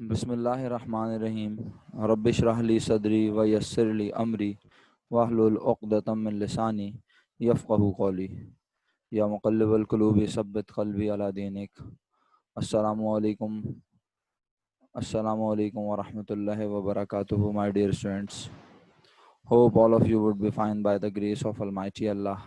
बिस्मिल्लाहिर्रहमानिर्रहीम। रब्बिश्रह ली सदरी व यस्सिर ली अमरी वहलुल उक़दतम मिन लिसानी यफ़क़हू क़ौली। या मुक़ल्लिबल क़ुलूबि सब्बित क़ल्बी अला दीनिक। अस्सलामु अलैकुम व रहमतुल्लाहि व बरकातुहू। My dear students, hope all of you would be fine by the grace of Almighty Allah.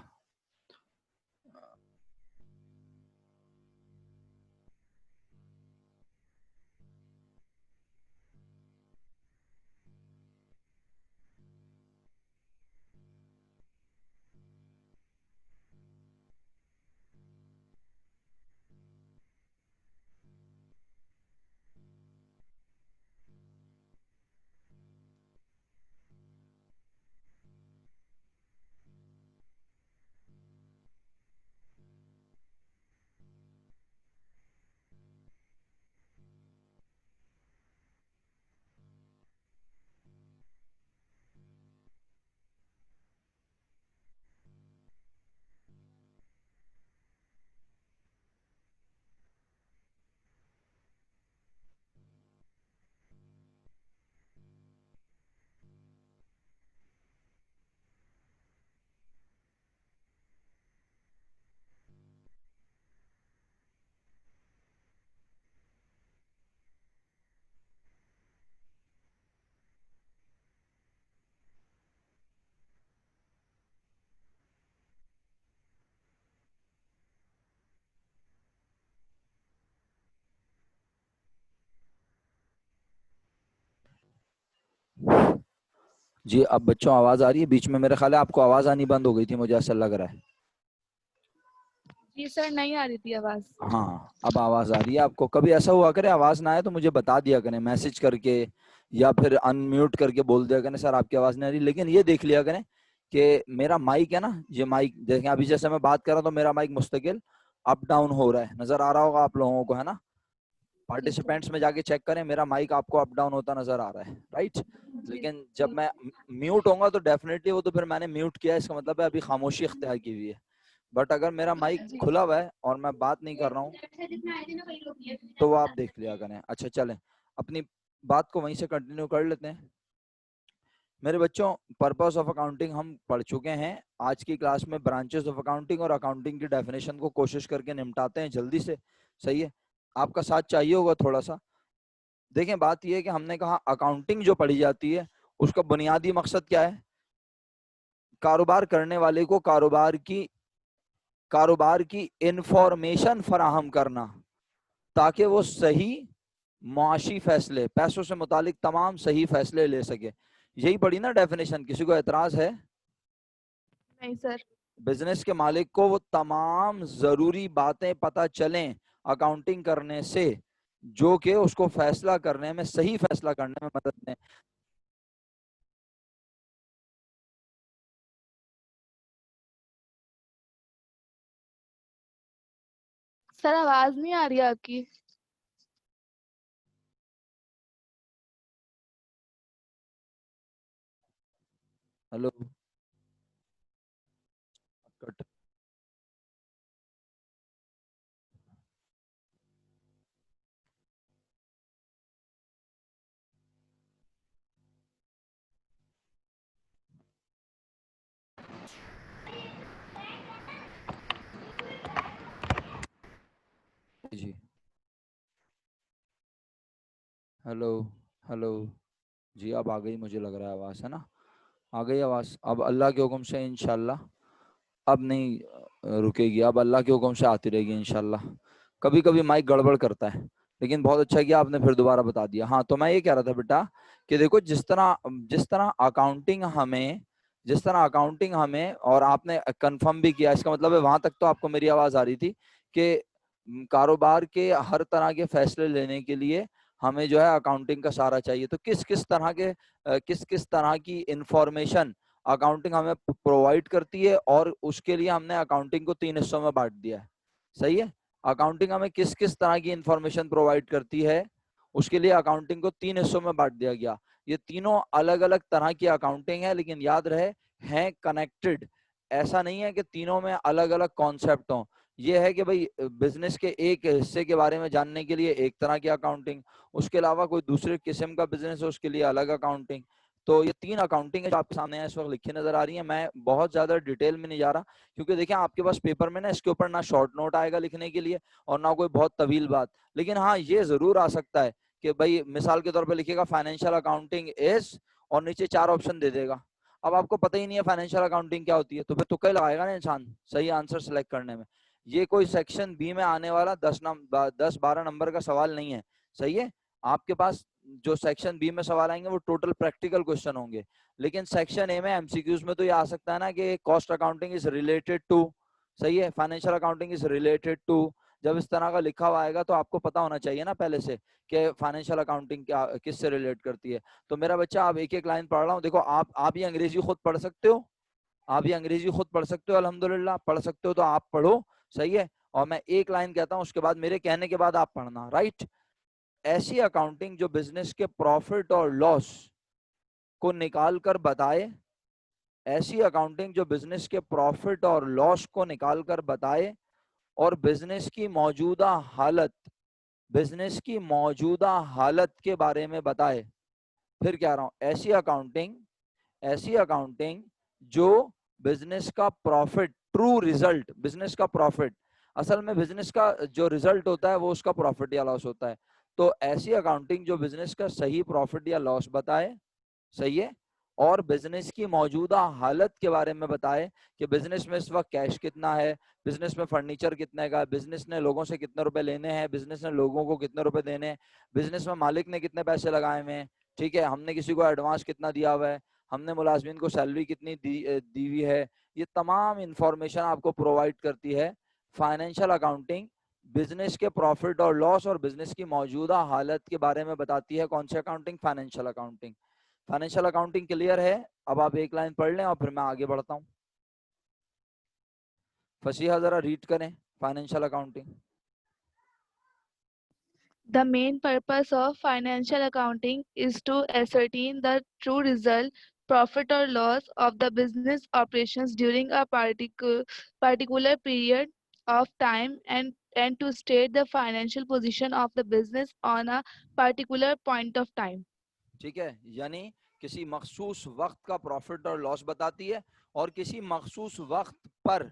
जी, अब बच्चों आवाज़ आ रही है? बीच में मेरे ख्याल है आपको आवाज़ आनी बंद हो गई थी, मुझे ऐसा लग रहा है। जी सर, नहीं आ रही थी आवाज़। हाँ, अब आवाज़ आ रही है आपको। कभी ऐसा हुआ करे आवाज़ ना आए तो मुझे बता दिया करें मैसेज करके, या फिर अनम्यूट करके बोल दिया करें सर आपकी आवाज़ नहीं आ रही। लेकिन ये देख लिया करें कि मेरा माइक है ना, ये माइक देखें, अभी जैसे मैं बात कर रहा हूँ तो मेरा माइक मुस्तकिल अप डाउन हो रहा है, नज़र आ रहा होगा आप लोगों को, है ना। ठीक है। पार्टिसिपेंट्स में जाके चेक करें, मेरा माइक आपको अप डाउन होता नज़र आ रहा है, राइट। जी लेकिन जब जी मैं म्यूट होऊंगा तो डेफिनेटली वो तो फिर मैंने म्यूट किया, इसका मतलब है अभी खामोशी इख्तियार की हुई है। बट अगर मेरा माइक जी। खुला हुआ है और मैं बात नहीं कर रहा हूँ तो वो आप देख लिया करें। अच्छा चलें, अपनी बात को वहीं से कंटिन्यू कर लेते हैं। मेरे बच्चों, पर्पस ऑफ अकाउंटिंग हम पढ़ चुके हैं। आज की क्लास में ब्रांचेस ऑफ अकाउंटिंग और अकाउंटिंग की डेफिनेशन को कोशिश करके निपटाते हैं जल्दी से। सही है, आपका साथ चाहिए होगा थोड़ा सा। देखें, बात यह है कि हमने कहा अकाउंटिंग जो पढ़ी जाती है उसका बुनियादी मकसद क्या है? कारोबार करने वाले को कारोबार की इंफॉर्मेशन फराहम करना, ताकि वो सही मुआशी फैसले, पैसों से मुतालिक तमाम सही फैसले ले सके। यही पढ़ी ना डेफिनेशन? किसी को एतराज है? नहीं सर। बिजनेस के मालिक को वो तमाम जरूरी बातें पता चलें अकाउंटिंग करने से, जो कि उसको फैसला करने में, सही फैसला करने में मदद दें। सर आवाज़ नहीं आ रही है आपकी। Hello, cut. जी, हेलो हेलो। जी, अब आ गई, मुझे लग रहा है आवाज़, है ना। आ गई आवाज़ अब अल्लाह के हुक्म से इंशाल्लाह। अब नहीं रुकेगी, अब अल्लाह के हुक्म से आती रहेगी इंशाल्लाह। कभी कभी माइक गड़बड़ करता है, लेकिन बहुत अच्छा किया आपने फिर दोबारा बता दिया। हाँ, तो मैं ये कह रहा था बेटा कि देखो, जिस तरह अकाउंटिंग हमें और आपने कंफर्म भी किया, इसका मतलब है वहां तक तो आपको मेरी आवाज़ आ रही थी कि कारोबार के हर तरह के फैसले लेने के लिए हमें जो है अकाउंटिंग का सहारा चाहिए। तो किस किस तरह की इंफॉर्मेशन अकाउंटिंग हमें प्रोवाइड करती है, और उसके लिए हमने अकाउंटिंग को 3 हिस्सों में बांट दिया है। सही है, अकाउंटिंग हमें किस किस तरह की इंफॉर्मेशन प्रोवाइड करती है, उसके लिए अकाउंटिंग को 3 हिस्सों में बांट दिया गया। ये तीनों अलग अलग तरह की अकाउंटिंग है, लेकिन याद रहे हैं कनेक्टेड। ऐसा नहीं है कि तीनों में अलग अलग कॉन्सेप्ट हों, ये है कि भाई बिजनेस के एक हिस्से के बारे में जानने के लिए एक तरह की अकाउंटिंग, उसके अलावा कोई दूसरे किस्म का बिजनेस है उसके लिए अलग अकाउंटिंग। तो ये 3 अकाउंटिंग है जो आपके सामने इस वक्त लिखी नजर आ रही है। मैं बहुत ज्यादा डिटेल में नहीं जा रहा, क्योंकि देखिए आपके पास पेपर में ना इसके ऊपर ना शॉर्ट नोट आएगा लिखने के लिए और ना कोई बहुत तवील बात। लेकिन हाँ, ये जरूर आ सकता है कि भाई मिसाल के तौर पर लिखेगा फाइनेंशियल अकाउंटिंग इज, और नीचे 4 ऑप्शन दे देगा। अब आपको पता ही नहीं है फाइनेंशियल अकाउंटिंग क्या होती है, तो फिर तुक्का ही लगाएगा ना इंसान सही आंसर सेलेक्ट करने में। ये कोई सेक्शन बी में आने वाला 10-12 नंबर का सवाल नहीं है। सही है, आपके पास जो सेक्शन बी में सवाल आएंगे वो टोटल प्रैक्टिकल क्वेश्चन होंगे। लेकिन सेक्शन ए में एमसीक्यूज में तो ये आ सकता है ना कि cost accounting is related to, सही है, financial accounting is related to. जब इस तरह का लिखा हुआ आएगा तो आपको पता होना चाहिए ना पहले से कि फाइनेंशियल अकाउंटिंग क्या किससे रिलेट करती है। तो मेरा बच्चा, आप एक एक लाइन पढ़ रहा हूँ, देखो आप ये अंग्रेजी खुद पढ़ सकते हो, आप ये अंग्रेजी खुद पढ़ सकते हो, अल्हम्दुलिल्लाह पढ़ सकते हो तो आप पढ़ो। सही है, और मैं एक लाइन कहता हूं उसके बाद मेरे कहने के बाद आप पढ़ना, राइट। ऐसी अकाउंटिंग जो बिजनेस के प्रॉफिट और लॉस को निकाल कर बताए, ऐसी अकाउंटिंग जो बिजनेस के प्रॉफिट और लॉस को निकाल कर बताए और बिजनेस की मौजूदा हालत, बिजनेस की मौजूदा हालत के बारे में बताए। फिर कह रहा हूं, ऐसी अकाउंटिंग जो बिजनेस का प्रॉफिट, ट्रू रिजल्ट, बिजनेस का प्रॉफिट, असल में बिजनेस का जो रिजल्ट होता है वो उसका प्रॉफिट या लॉस होता है। तो ऐसी अकाउंटिंग जो बिजनेस का सही प्रॉफिट या लॉस बताए, सही है, और बिजनेस की मौजूदा हालत के बारे में बताए कि बिजनेस में इस वक्त कैश कितना है, बिजनेस में फर्नीचर कितने का, बिजनेस ने लोगों से कितने रुपए लेने हैं, बिजनेस ने लोगों को कितने रुपए देने हैं, बिजनेस में मालिक ने कितने पैसे लगाए हुए हैं, ठीक है, हमने किसी को एडवांस कितना दिया हुआ है, हमने मुलाजमीन को सैलरी कितनी दी हुई है। ये तमाम इंफॉर्मेशन आपको प्रोवाइड करती है फाइनेंशियल अकाउंटिंग। बिजनेस के प्रॉफिट और लॉस और बिजनेस की मौजूदा हालत के बारे में बताती है। कौन सी accounting? Financial accounting. Financial accounting clear है? अब आप एक लाइन पढ़ लें और फिर मैं आगे बढ़ता हूँ। फसीहा जरा रीड करें financial accounting. The main purpose of financial accounting is to ascertain the true result, profit or loss of the business operations during a particular period of time, and to state the financial position of the business on a particular point of time. ठीक है, यानी किसी मखसूस वक्त का profit और loss बताती है, और किसी मखसूस वक्त पर,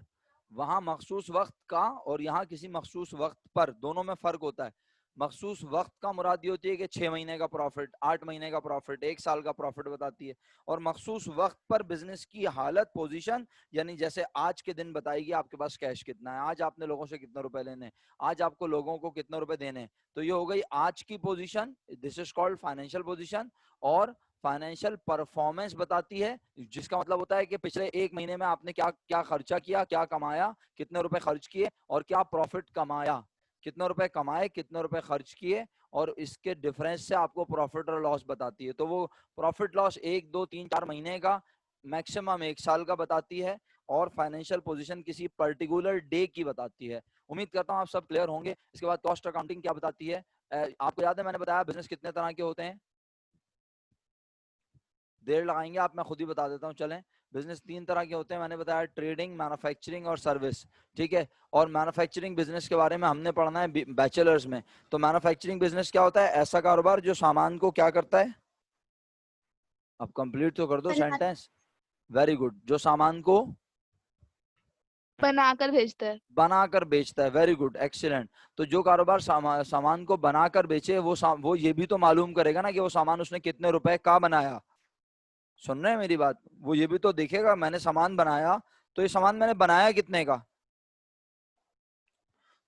वहां मखसूस वक्त का और यहाँ किसी मखसूस वक्त पर, दोनों में फर्क होता है। मखसूस वक्त का मुराद ये होती है कि 6 महीने का प्रॉफिट, 8 महीने का प्रॉफिट, 1 साल का प्रॉफिट बताती है। और मखसूस वक्त पर बिजनेस की हालत, पोजीशन, यानी जैसे आज के दिन बताएगी आपके पास कैश कितना है, आज आपने लोगों से कितने रुपए लेने हैं, आज आपको लोगों को कितने रुपए देने हैं। तो ये हो गई आज की position, this is called financial position. और फाइनेंशियल परफॉर्मेंस बताती है, जिसका मतलब होता है कि पिछले 1 महीने में आपने क्या क्या खर्चा किया, क्या कमाया, कितने रुपए खर्च किए, और क्या प्रॉफिट कमाया, कितने रुपए कमाए, कितने रुपए खर्च किए, और इसके डिफरेंस से आपको प्रॉफिट और लॉस बताती है। तो वो प्रॉफिट लॉस 1, 2, 3, 4 महीने का, मैक्सिमम 1 साल का बताती है, और फाइनेंशियल पोजीशन किसी पर्टिकुलर डे की बताती है। उम्मीद करता हूँ आप सब क्लियर होंगे। इसके बाद कॉस्ट अकाउंटिंग क्या बताती है? आपको याद है मैंने बताया बिजनेस कितने तरह के होते हैं? देर लगाएंगे आप, मैं खुद ही बता देता हूँ, चलें। बिजनेस 3 तरह के होते हैं मैंने बताया, ट्रेडिंग, मैन्युफैक्चरिंग और सर्विस, ठीक है। और मैन्युफैक्चरिंग बिजनेस के बारे में हमने पढ़ना है बैचलर्स में। तो मैन्युफैक्चरिंग बिजनेस क्या होता है? ऐसा कारोबार जो सामान को क्या करता है, अब कंप्लीट तो कर दो सेंटेंस। वेरी गुड, जो सामान को बनाकर भेजता है। बनाकर बेचता है। Very good, excellent. तो जो कारोबार सामान को बनाकर बेचे, वो ये भी तो मालूम करेगा ना कि वो सामान उसने कितने रुपए का बनाया। सुन रहे हैं मेरी बात? वो ये भी तो देखेगा, मैंने सामान बनाया तो ये सामान मैंने बनाया कितने का।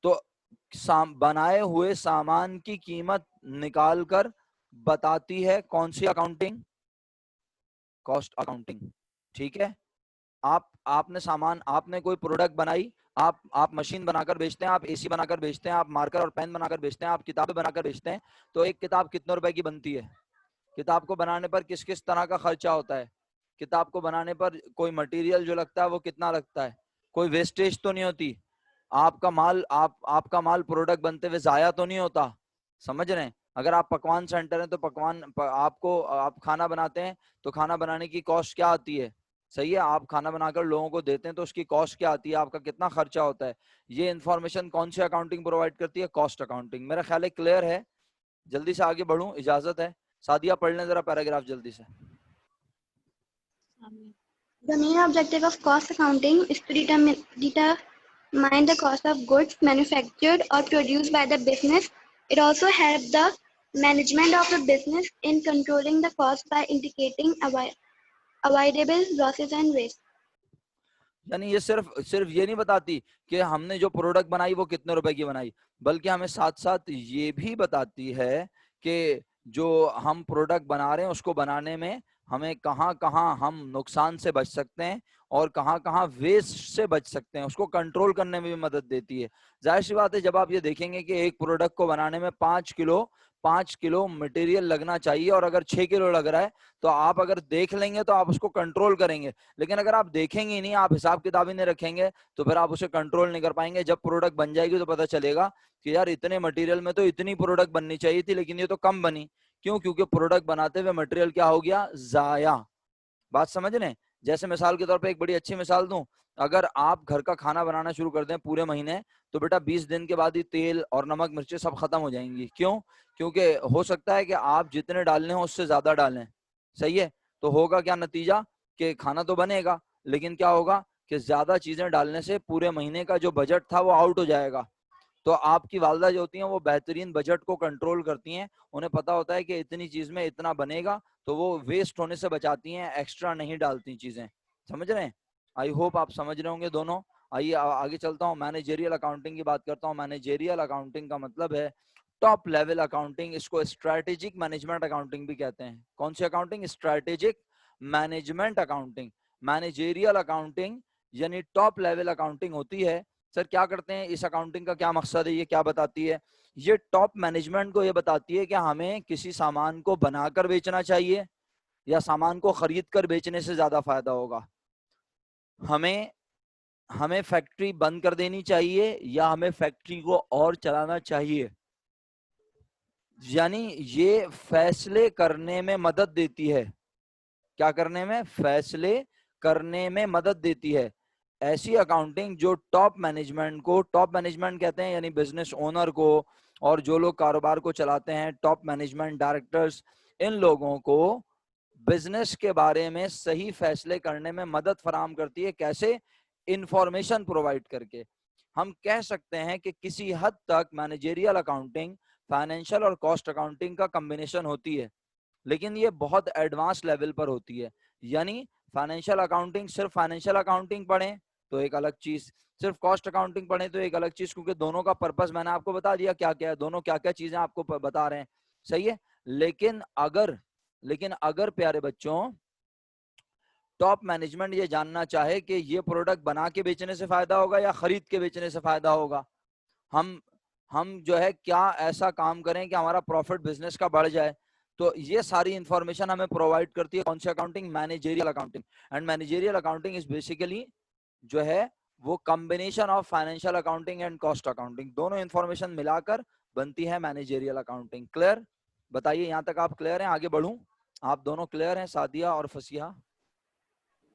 तो बनाए हुए सामान की कीमत निकाल कर बताती है कौन सी अकाउंटिंग? कॉस्ट अकाउंटिंग, ठीक है। आपने कोई प्रोडक्ट बनाई, आप मशीन बनाकर बेचते हैं, आप एसी बनाकर बेचते हैं, आप मार्कर और पेन बनाकर बेचते हैं, आप किताबें बनाकर बेचते हैं। तो एक किताब कितने रुपए की बनती है? किताब को बनाने पर किस किस तरह का खर्चा होता है? किताब को बनाने पर कोई मटेरियल जो लगता है वो कितना लगता है? कोई वेस्टेज तो नहीं होती? आपका माल प्रोडक्ट बनते हुए जाया तो नहीं होता? समझ रहे हैं? अगर आप पकवान सेंटर हैं तो आप खाना बनाते हैं, तो खाना बनाने की कॉस्ट क्या आती है? सही है, आप खाना बनाकर लोगों को देते हैं तो उसकी कॉस्ट क्या आती है, आपका कितना खर्चा होता है, ये इन्फॉर्मेशन कौन सी अकाउंटिंग प्रोवाइड करती है, कॉस्ट अकाउंटिंग। मेरा ख्याल है क्लियर है। जल्दी से आगे बढ़ूं, इजाजत है। सादिया पढ़ लें जरा पैराग्राफ जल्दी से। The main objective of cost accounting is to determine the cost of goods manufactured or produced by the business. It also helps the management of the business in controlling the cost by indicating avoidable losses and waste. यानी ये सिर्फ सिर्फ ये नहीं बताती कि हमने जो प्रोडक्ट बनाई वो कितने रुपए की बनाई, बल्कि हमें साथ साथ ये भी बताती है कि जो हम प्रोडक्ट बना रहे हैं उसको बनाने में हमें कहाँ कहाँ हम नुकसान से बच सकते हैं और कहाँ कहाँ वेस्ट से बच सकते हैं, उसको कंट्रोल करने में भी मदद देती है। जाहिर सी बात है, जब आप ये देखेंगे कि एक प्रोडक्ट को बनाने में 5 किलो मटेरियल लगना चाहिए और अगर 6 किलो लग रहा है, तो आप अगर देख लेंगे तो आप उसको कंट्रोल करेंगे। लेकिन अगर आप देखेंगे ही नहीं, आप हिसाब किताब ही नहीं रखेंगे, तो फिर आप उसे कंट्रोल नहीं कर पाएंगे। जब प्रोडक्ट बन जाएगी तो पता चलेगा कि यार इतने मटेरियल में तो इतनी प्रोडक्ट बननी चाहिए थी, लेकिन ये तो कम बनी। क्यों? क्योंकि प्रोडक्ट बनाते हुए मटेरियल क्या हो गया, जाया। बात समझ रहे हैं? जैसे मिसाल के तौर पे एक बड़ी अच्छी मिसाल दूं, अगर आप घर का खाना बनाना शुरू कर दें पूरे महीने, तो बेटा 20 दिन के बाद ही तेल और नमक मिर्ची सब खत्म हो जाएंगी। क्यों? क्योंकि हो सकता है कि आप जितने डालने हो उससे ज्यादा डालें। सही है? तो होगा क्या नतीजा, कि खाना तो बनेगा, लेकिन क्या होगा कि ज्यादा चीजें डालने से पूरे महीने का जो बजट था वो आउट हो जाएगा। तो आपकी वालदा जो होती हैं वो बेहतरीन बजट को कंट्रोल करती हैं। उन्हें पता होता है कि इतनी चीज में इतना बनेगा, तो वो वेस्ट होने से बचाती हैं, एक्स्ट्रा नहीं डालती चीजें। समझ रहे हैं? आई होप आप समझ रहे होंगे दोनों। आइए आगे चलता हूँ, मैनेजेरियल अकाउंटिंग की बात करता हूँ। मैनेजेरियल अकाउंटिंग का मतलब है टॉप लेवल अकाउंटिंग। इसको स्ट्रेटेजिक मैनेजमेंट अकाउंटिंग भी कहते हैं। कौन सी accounting? Strategic management accounting. Managerial accounting यानी टॉप लेवल अकाउंटिंग होती है। सर क्या करते हैं, इस अकाउंटिंग का क्या मकसद है, ये क्या बताती है? ये टॉप मैनेजमेंट को ये बताती है कि हमें किसी सामान को बनाकर बेचना चाहिए या सामान को खरीद कर बेचने से ज्यादा फायदा होगा, हमें हमें फैक्ट्री बंद कर देनी चाहिए या हमें फैक्ट्री को और चलाना चाहिए। यानी ये फैसले करने में मदद देती है। क्या करने में? फैसले करने में मदद देती है। ऐसी अकाउंटिंग जो टॉप मैनेजमेंट को, टॉप मैनेजमेंट कहते हैं यानी बिजनेस ओनर को, और जो लोग कारोबार को चलाते हैं टॉप मैनेजमेंट डायरेक्टर्स, इन लोगों को बिजनेस के बारे में सही फैसले करने में मदद फराहम करती है। कैसे? इंफॉर्मेशन प्रोवाइड करके। हम कह सकते हैं कि किसी हद तक मैनेजेरियल अकाउंटिंग फाइनेंशियल और कॉस्ट अकाउंटिंग का कॉम्बिनेशन होती है, लेकिन ये बहुत एडवांस लेवल पर होती है। यानी फाइनेंशियल अकाउंटिंग, सिर्फ फाइनेंशियल अकाउंटिंग पढ़ें तो एक अलग चीज, सिर्फ कॉस्ट अकाउंटिंग पढ़ें तो एक अलग चीज, क्योंकि दोनों का पर्पस मैंने आपको बता दिया क्या क्या है, दोनों क्या क्या चीजें आपको बता रहे हैं। सही है? लेकिन अगर प्यारे बच्चों टॉप मैनेजमेंट ये जानना चाहे कि ये प्रोडक्ट बना के बेचने से फायदा होगा या खरीद के बेचने से फायदा होगा, हम हम जो है क्या ऐसा काम करें कि हमारा प्रॉफिट बिजनेस का बढ़ जाए, तो ये सारी इंफॉर्मेशन हमें प्रोवाइड करती है कौन सी accounting? Managerial accounting. And managerial accounting is basically जो है वो combination of financial accounting and cost accounting, दोनों इंफॉर्मेशन मिलाकर बनती है मैनेजेरियल अकाउंटिंग। क्लियर? बताइए, यहाँ तक आप क्लियर हैं? आगे बढ़ूं? आप दोनों क्लियर हैं, सादिया और फसिया?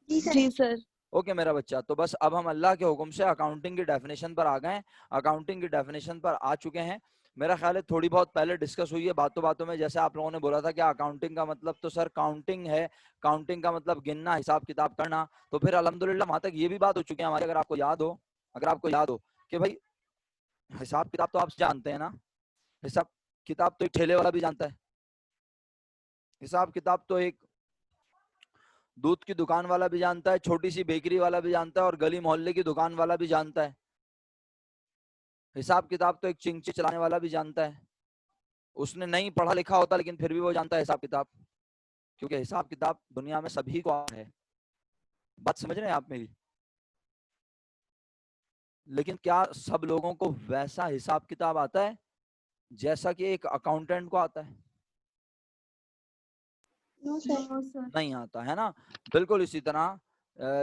जी सर। ओके मेरा बच्चा, तो बस अब हम अल्लाह के हुक्म से अकाउंटिंग की डेफिनेशन पर आ गए। अकाउंटिंग की डेफिनेशन पर आ चुके हैं। मेरा ख्याल है थोड़ी बहुत पहले डिस्कस हुई है बातों बातों में। जैसे आप लोगों ने बोला था कि अकाउंटिंग का मतलब तो सर काउंटिंग है, काउंटिंग का मतलब गिनना, हिसाब किताब करना। तो फिर अल्हम्दुलिल्लाह वहां तक ये भी बात हो चुकी है हमारी, अगर आपको याद हो कि भाई हिसाब किताब तो आप जानते हैं ना, हिसाब किताब तो एक ठेले वाला भी जानता है, हिसाब किताब तो एक दूध की दुकान वाला भी जानता है, छोटी सी बेकरी वाला भी जानता है, और गली मोहल्ले की दुकान वाला भी जानता है। हिसाब किताब तो एक चिंची चलाने वाला भी जानता है। उसने नहीं पढ़ा लिखा होता लेकिन फिर भी वो जानता है हिसाब किताब, क्योंकि हिसाब किताब दुनिया में सभी को आता है। बात समझ रहे हैं आप मेरी? लेकिन क्या सब लोगों को वैसा हिसाब किताब आता है जैसा कि एक अकाउंटेंट को आता है? No, sir. No sir. नहीं आता है ना। बिल्कुल इसी तरह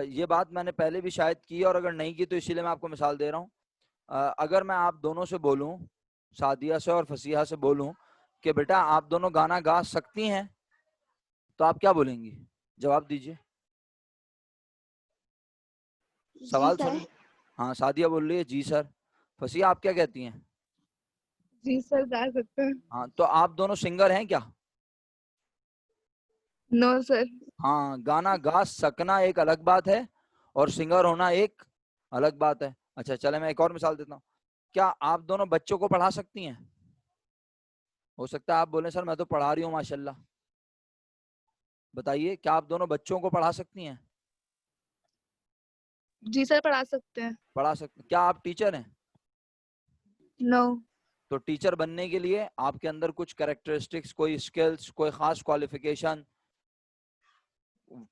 ये बात मैंने पहले भी शायद की, और अगर नहीं की तो इसीलिए मैं आपको मिसाल दे रहा हूँ। अगर मैं आप दोनों से बोलूं, सादिया से और फसीहा से बोलूं कि बेटा आप दोनों गाना गा सकती हैं, तो आप क्या बोलेंगी? जवाब दीजिए। सवाल सर। सुन। हाँ सादिया बोल रही है जी सर। फसिया आप क्या कहती हैं? जी सर, गा सकते हैं। हाँ तो आप दोनों सिंगर हैं क्या? No sir. हाँ, गाना गा सकना एक अलग बात है और सिंगर होना एक अलग बात है। अच्छा चले मैं एक और मिसाल देता हूँ। क्या आप दोनों बच्चों को पढ़ा सकती हैं? हो सकता है आप बोले सर मैं तो पढ़ा रही हूँ माशाल्लाह। बताइए क्या आप दोनों बच्चों को पढ़ा सकती हैं? जी सर, पढ़ा सकते हैं। पढ़ा सकते। क्या आप टीचर हैं? नो। तो टीचर बनने के लिए आपके अंदर कुछ कैरेक्टरिस्टिक्स, कोई स्किल्स, कोई खास क्वालिफिकेशन,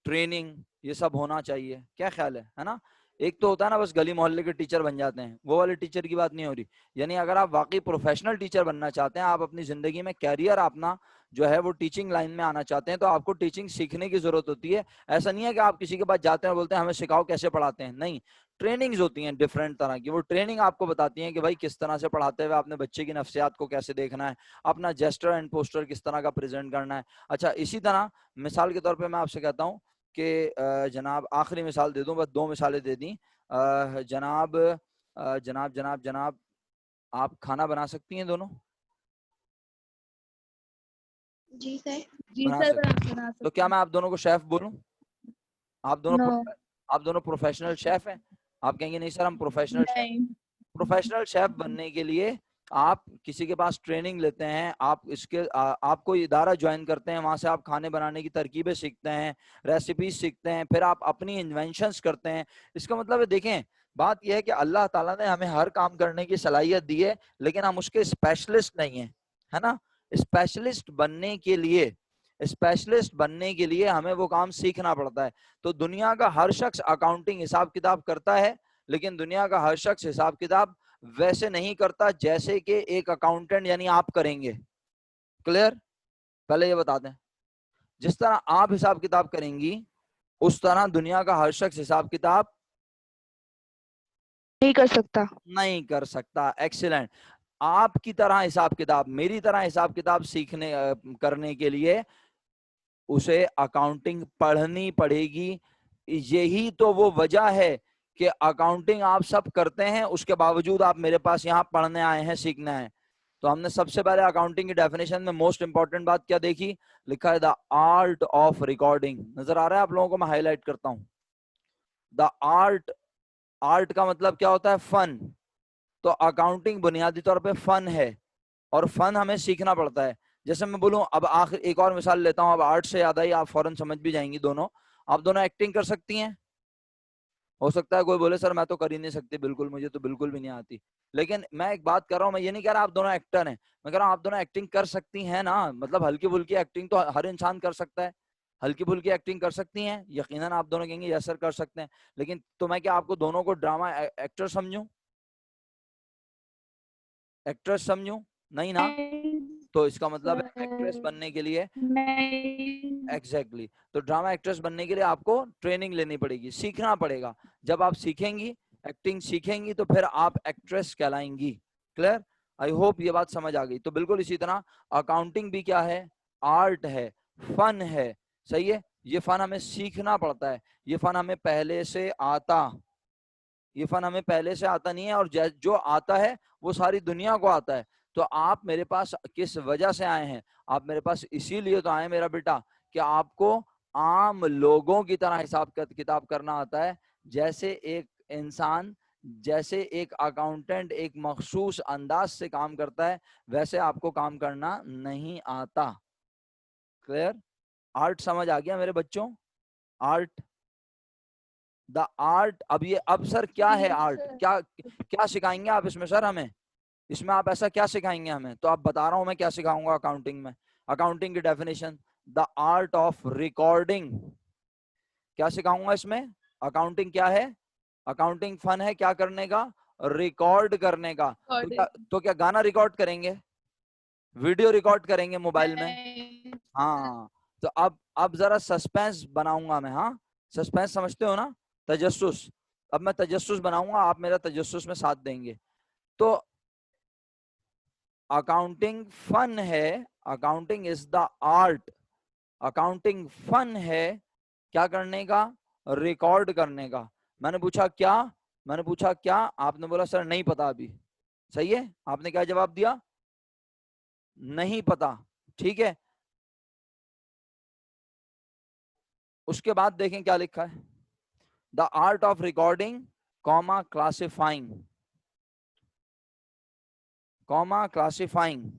ट्रेनिंग, ये सब होना चाहिए। क्या ख्याल है ना? एक तो होता है ना बस गली मोहल्ले के टीचर बन जाते हैं, वो वाले टीचर की बात नहीं हो रही। यानी अगर आप वाकई प्रोफेशनल टीचर बनना चाहते हैं, आप अपनी जिंदगी में कैरियर अपना जो है वो टीचिंग लाइन में आना चाहते हैं, तो आपको टीचिंग सीखने की जरूरत होती है। ऐसा नहीं है कि आप किसी के पास जाते हैं और बोलते हैं हमें सिखाओ कैसे पढ़ाते हैं, नहीं। ट्रेनिंग्स होती हैं डिफरेंट तरह की, वो ट्रेनिंग आपको बताती हैं कि भाई किस तरह से पढ़ाते हुए आपने बच्चे की नफ्सियात को कैसे देखना है, अपना जेस्टर एंड पोस्टर किस तरह का प्रेजेंट करना है। अच्छा इसी तरह मिसाल के तौर पे मैं आपसे कहता हूँ कि जनाब आखिरी मिसाल दे दूं, बस 2 मिसालें दे दी। जनाब जनाब जनाब जनाब आप खाना बना सकती हैं दोनों? जी सर। जी बना सर, सकती। बना तो सकते क्या हैं। मैं आप दोनों को शेफ बोलूं? नो। आप दोनों प्रोफेशनल शेफ हैं? आप कहेंगे नहीं सर हम प्रोफेशनल शेफ। नहीं। प्रोफेशनल शेफ बनने के लिए आप किसी के पास ट्रेनिंग लेते हैं, आप आप कोई इदारा ज्वाइन करते हैं, वहां से आप खाने बनाने की तरकीबें सीखते हैं, रेसिपीज सीखते हैं, फिर आप अपनी इन्वेंशंस करते हैं। इसका मतलब है देखें, बात यह है कि अल्लाह ताला ने हमें हर काम करने की सलाहियत दी है, लेकिन हम उसके स्पेशलिस्ट नहीं है, है ना? स्पेशलिस्ट बनने के लिए हमें वो काम सीखना पड़ता है। तो दुनिया का हर शख्स अकाउंटिंग हिसाब किताब करता है, लेकिन दुनिया का हर शख्स हिसाब किताब वैसे नहीं करता जैसे कि एक अकाउंटेंट यानी आप करेंगे। क्लियर? पहले ये बता दें, जिस तरह आप हिसाब किताब करेंगी उस तरह दुनिया का हर शख्स हिसाब किताब नहीं कर सकता। नहीं कर सकता। एक्सीलेंट। आपकी तरह हिसाब किताब, मेरी तरह हिसाब किताब सीखने करने के लिए उसे अकाउंटिंग पढ़नी पड़ेगी। यही तो वो वजह है कि अकाउंटिंग आप सब करते हैं, उसके बावजूद आप मेरे पास यहाँ पढ़ने आए हैं, सीखने आए हैं। तो हमने सबसे पहले अकाउंटिंग की डेफिनेशन में मोस्ट इंपॉर्टेंट बात क्या देखी? लिखा है द आर्ट ऑफ रिकॉर्डिंग। नजर आ रहा है आप लोगों को? मैं हाईलाइट करता हूं। द आर्ट, आर्ट का मतलब क्या होता है? फन। तो अकाउंटिंग बुनियादी तौर पे फन है, और फन हमें सीखना पड़ता है। जैसे मैं बोलूं, अब आखिर एक और मिसाल लेता हूं, अब आर्ट से याद आई, आप फौरन समझ भी जाएंगी दोनों। आप दोनों एक्टिंग कर सकती हैं? हो सकता है कोई बोले सर मैं तो कर ही नहीं सकती, बिल्कुल मुझे तो बिल्कुल भी नहीं आती। लेकिन मैं एक बात कर रहा हूं, मैं ये नहीं कह रहा आप दोनों एक्टर हैं, मैं कह रहा हूं आप दोनों एक्टिंग कर सकती हैं ना। मतलब हल्की फुल्की एक्टिंग तो हर इंसान कर सकता है। हल्की फुल्की एक्टिंग कर सकती हैं? यकीनन आप दोनों कहेंगे यस सर कर सकते हैं। लेकिन तो मैं क्या आपको दोनों को ड्रामा एक्टर समझूं, एक्ट्रेस समझूं? नहीं ना। नहीं तो इसका मतलब है एक्ट्रेस सर, बनने के लिए, नहीं। एग्जैक्टली तो ड्रामा एक्ट्रेस बनने के लिए आपको ट्रेनिंग लेनी पड़ेगी, सीखना पड़ेगा। जब आप सीखेंगी, एक्टिंग सीखेंगी, तो फिर आप एक्ट्रेस कहलाएंगी। क्लियर? आई होप ये बात समझ आ गई। तो बिल्कुल इसी तरह अकाउंटिंग भी क्या है? आर्ट है, फन है। सही है? ये फन हमें सीखना पड़ता है, ये फन हमें पहले से आता, ये फन हमें पहले से आता नहीं है, और जो आता है वो सारी दुनिया को आता है। तो आप मेरे पास किस वजह से आए हैं? आप मेरे पास इसीलिए तो आए मेरा बेटा कि आपको आम लोगों की तरह हिसाब किताब करना आता है। जैसे एक इंसान, जैसे एक अकाउंटेंट एक मखसूस अंदाज से काम करता है, वैसे आपको काम करना नहीं आता। क्लियर? आर्ट समझ आ गया मेरे बच्चों? Art, the art. अब ये, अब सर क्या है जी आर्ट? सर। क्या क्या सिखाएंगे आप इसमें सर हमें? इसमें आप ऐसा क्या सिखाएंगे हमें? तो आप बता रहा हूं मैं क्या सिखाऊंगा अकाउंटिंग में। अकाउंटिंग की definition, the art of recording. क्या सिखाऊंगा इसमें? अकाउंटिंग क्या है? अकाउंटिंग फन है क्या करने का? रिकॉर्ड करने का। तो क्या गाना रिकॉर्ड करेंगे? वीडियो रिकॉर्ड करेंगे मोबाइल में? नहीं सर। हाँ। तो अब जरा सस्पेंस बनाऊंगा मैं। हाँ, सस्पेंस समझते हो ना? तजस्सुस। अब मैं तजस्सुस बनाऊंगा, आप मेरा तजस्सुस में साथ देंगे। तो अकाउंटिंग फन है, accounting is the art. Accounting fun है क्या करने का? रिकॉर्ड करने का। मैंने पूछा क्या, आपने बोला सर नहीं पता अभी। सही है, आपने क्या जवाब दिया? नहीं पता। ठीक है, उसके बाद देखें क्या लिखा है, the art of recording comma classifying comma classifying.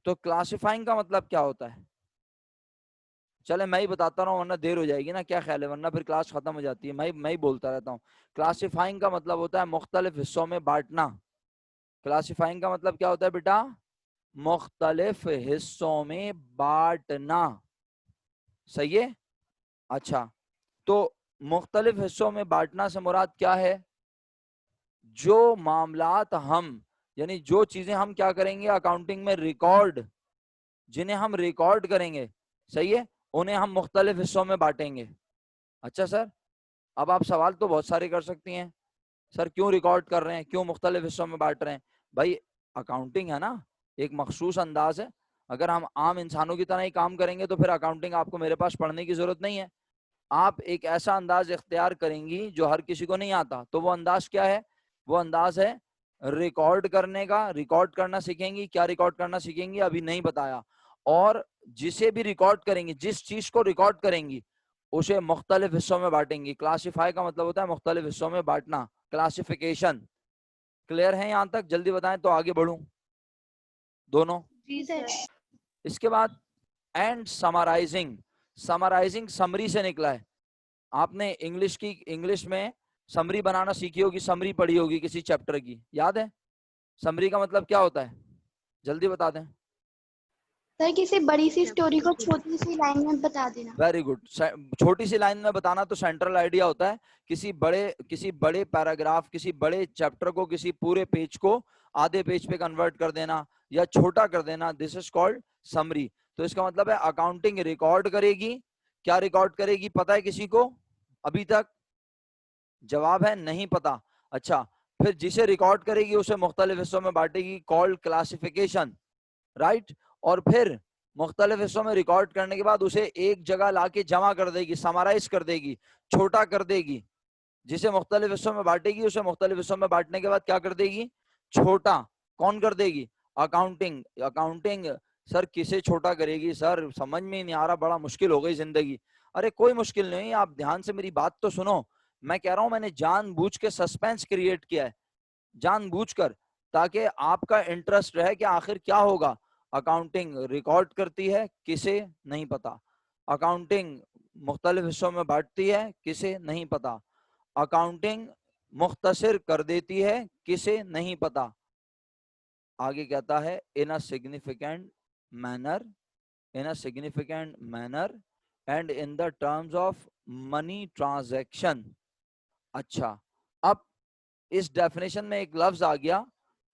तो क्लासिफाइंग का मतलब क्या होता है? चले मैं ही बताता रहा हूँ, वरना देर हो जाएगी ना, क्या ख्याल है, वरना फिर क्लास खत्म हो जाती है। मैं ही बोलता रहता हूँ। क्लासिफाइंग का मतलब होता है मुख्तलिफ हिस्सों में बांटना। क्लासिफाइंग का मतलब क्या होता है बेटा? मुख्तलिफ हिस्सों में बांटना। सही है। अच्छा, तो मुख्तलिफ हिस्सों में बांटना से मुराद क्या है? जो मामलात हम, यानी जो चीजें हम क्या करेंगे अकाउंटिंग में रिकॉर्ड, जिन्हें हम रिकॉर्ड करेंगे, सही है, उन्हें हम मुख्तलिफ हिस्सों में बांटेंगे। अच्छा सर, अब आप सवाल तो बहुत सारे कर सकती हैं, सर क्यों रिकॉर्ड कर रहे हैं, क्यों मुख्तलिफ हिस्सों में बांट रहे हैं? भाई अकाउंटिंग है ना, एक मखसूस अंदाज है। अगर हम आम इंसानों की तरह ही काम करेंगे तो फिर अकाउंटिंग आपको मेरे पास पढ़ने की जरूरत नहीं है। आप एक ऐसा अंदाज इख्तियार करेंगी जो हर किसी को नहीं आता, तो वो अंदाज क्या है? वो अंदाज है रिकॉर्ड करने का। रिकॉर्ड करना सीखेंगी, क्या रिकॉर्ड करना सीखेंगी अभी नहीं बताया। और जिसे भी रिकॉर्ड करेंगी, जिस चीज को रिकॉर्ड करेंगी, उसे मुख्तलिफ हिस्सों में बांटेंगी। क्लासिफाई का मतलब होता है मुख्तलिफ हिस्सों में बांटना, क्लासिफिकेशन। क्लियर है यहाँ तक? जल्दी बताएं तो आगे बढ़ूं दोनों। जी सर। इसके बाद एंड समराइजिंग। समराइजिंग समरी से निकला है। आपने इंग्लिश में समरी बनाना सीखी होगी, समरी पढ़ी होगी किसी चैप्टर की, याद है? समरी का मतलब क्या होता है, जल्दी बता दें। सर किसी बड़ी सी स्टोरी को छोटी सी लाइन में बता देना। Very good. छोटी सी लाइन में बताना तो सेंट्रल आइडिया होता है। किसी बड़े पैराग्राफ, किसी बड़े चैप्टर को, किसी पूरे पेज को आधे पेज पे कन्वर्ट कर देना या छोटा कर देना, दिस इज कॉल्ड समरी। तो इसका मतलब है अकाउंटिंग रिकॉर्ड करेगी। क्या रिकॉर्ड करेगी, पता है किसी को अभी तक? जवाब है नहीं पता। अच्छा, फिर जिसे रिकॉर्ड करेगी उसे मुख्तलिफ हिस्सों में बांटेगी, कॉल्ड क्लासिफिकेशन, राइट। और फिर मुख्तलिफ हिस्सों में रिकॉर्ड करने के बाद उसे एक जगह लाके जमा कर देगी, समराइज कर देगी, छोटा कर देगी। जिसे मुख्तलिफ हिस्सों में बांटेगी उसे मुख्तलिफ हिस्सों में बांटने के बाद क्या कर देगी? छोटा। कौन कर देगी? अकाउंटिंग। अकाउंटिंग सर किसे छोटा करेगी? सर समझ में ही नहीं आ रहा, बड़ा मुश्किल हो गई जिंदगी। अरे कोई मुश्किल नहीं, आप ध्यान से मेरी बात तो सुनो। मैं कह रहा हूं मैंने जानबूझ के सस्पेंस क्रिएट किया है, जानबूझकर, ताकि आपका इंटरेस्ट रहे कि आखिर क्या होगा। अकाउंटिंग रिकॉर्ड करती है, किसे नहीं पता। अकाउंटिंग मुख्तलिफ हिस्सों में बांटती है, किसे नहीं पता। अकाउंटिंग मुख्तसर कर देती है, किसे नहीं पता। आगे कहता है in a significant manner, in a significant manner and in the terms of money transaction. अच्छा, अब इस डेफिनेशन में एक लफ्ज आ गया,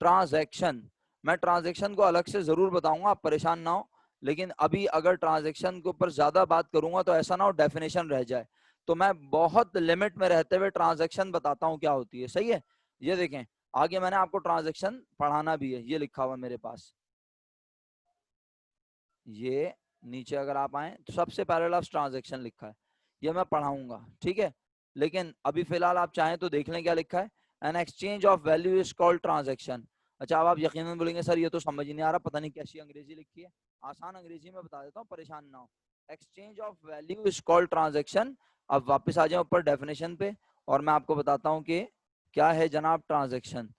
ट्रांजैक्शन। मैं ट्रांजैक्शन को अलग से जरूर बताऊंगा, आप परेशान ना हो। लेकिन अभी अगर ट्रांजैक्शन के ऊपर ज्यादा बात करूंगा तो ऐसा ना हो डेफिनेशन रह जाए। तो मैं बहुत लिमिट में रहते हुए ट्रांजैक्शन बताता हूं क्या होती है। सही है, ये देखें, आगे मैंने आपको ट्रांजैक्शन पढ़ाना भी है, ये लिखा हुआ मेरे पास। ये नीचे अगर आप आए तो सबसे पहले लफ्ज ट्रांजैक्शन लिखा है, ये मैं पढ़ाऊंगा, ठीक है। लेकिन अभी फिलहाल आप चाहें तो देख लें क्या लिखा है। An exchange of value is called transaction. अच्छा, अब आप यकीनन बोलेंगे सर ये तो समझ ही नहीं आ रहा, पता नहीं कैसी अंग्रेजी लिखी है। आसान अंग्रेजी में बता देता हूँ, परेशान ना हो। Exchange of value is called transaction. अब वापस आ जाए ऊपर डेफिनेशन पे और मैं आपको बताता हूँ कि क्या है जनाब ट्रांजैक्शन।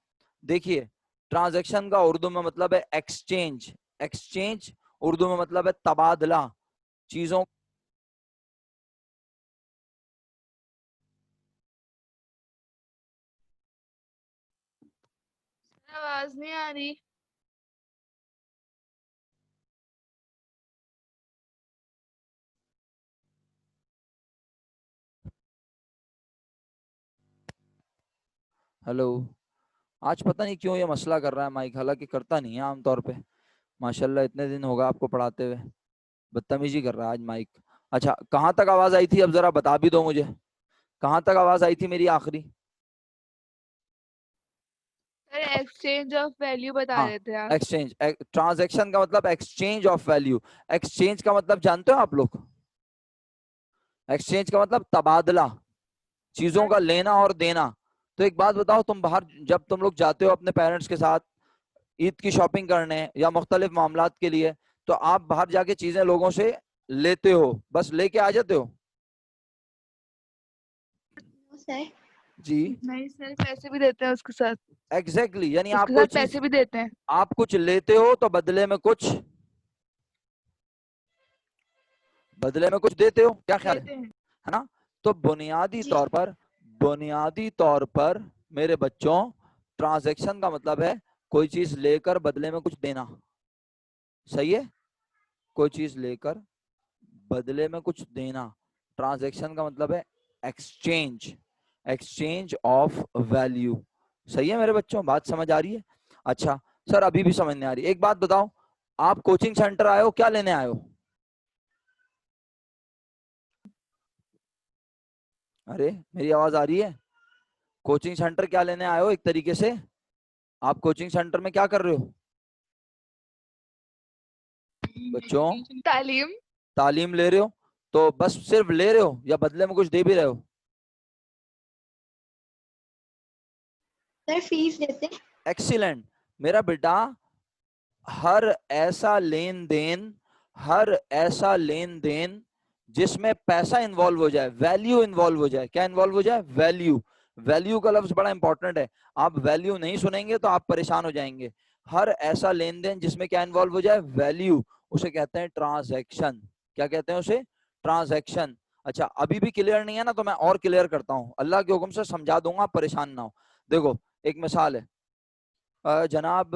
देखिए, ट्रांजैक्शन का उर्दू में मतलब है एक्सचेंज। एक्सचेंज उर्दू में मतलब है तबादला, चीजों। आवाज नहीं आ रही। हेलो, आज पता नहीं क्यों ये मसला कर रहा है माइक, हालांकि करता नहीं है आमतौर पे। माशाल्लाह इतने दिन होगा आपको पढ़ाते हुए, बदतमीजी कर रहा है आज माइक। अच्छा, कहाँ तक आवाज आई थी, अब जरा बता भी दो मुझे, कहाँ तक आवाज आई थी मेरी आखिरी? सर एक्सचेंज ऑफ वैल्यू बता हाँ, रहे थे आप। एक्सचेंज। ट्रांजैक्शन का मतलब एक्सचेंज ऑफ वैल्यू। एक्सचेंज का मतलब जानते हो आप लोग? एक्सचेंज का मतलब तबादला, चीजों का लेना और देना। तो एक बात बताओ, तुम बाहर जब तुम लोग जाते हो अपने पेरेंट्स के साथ ईद की शॉपिंग करने या मुख्तलिफ मामलात के लिए, तो आप बाहर जाके चीजें लोगों से लेते हो, बस लेके आ जाते हो? सर जी नहीं सर, पैसे भी देते हैं उसके साथ। एग्जैक्टली यानी आप उसके कोई साथ चीज, पैसे भी देते हैं। आप कुछ लेते हो तो बदले में कुछ देते हो, क्या ख्याल देते हैं। है ना? तो बुनियादी जी तौर पर मेरे बच्चों, ट्रांजैक्शन का मतलब है कोई चीज लेकर बदले में कुछ देना। सही है? कोई चीज लेकर बदले में कुछ देना। ट्रांजैक्शन का मतलब है एक्सचेंज ऑफ वैल्यू। सही है मेरे बच्चों, बात समझ आ रही है? अच्छा सर, अभी भी समझ नहीं आ रही। एक बात बताओ, आप कोचिंग सेंटर आए हो, क्या लेने आए हो? अरे मेरी आवाज आ रही है? कोचिंग सेंटर क्या लेने आए हो एक तरीके से? आप कोचिंग सेंटर में क्या कर रहे हो बच्चों? तालीम। तालीम ले रहे हो। तो बस सिर्फ ले रहे हो या बदले में कुछ दे भी रहे हो? सर फीस देते। एक्सीलेंट मेरा बेटा। हर ऐसा लेन देन जिसमें पैसा इन्वॉल्व हो जाए, वैल्यू इन्वॉल्व हो जाए। क्या इन्वॉल्व हो जाए? वैल्यू। वैल्यू का लफ्ज बड़ा इंपॉर्टेंट है, आप वैल्यू नहीं सुनेंगे तो आप परेशान हो जाएंगे। हर ऐसा लेन देन जिसमें क्या इन्वॉल्व हो जाए? वैल्यू, उसे कहते हैं ट्रांजैक्शन। क्या कहते हैं उसे? ट्रांजैक्शन। अच्छा अभी भी क्लियर नहीं है ना, तो मैं और क्लियर करता हूं, अल्लाह के हुक्म से समझा दूंगा, परेशान ना हो। देखो एक मिसाल है, जनाब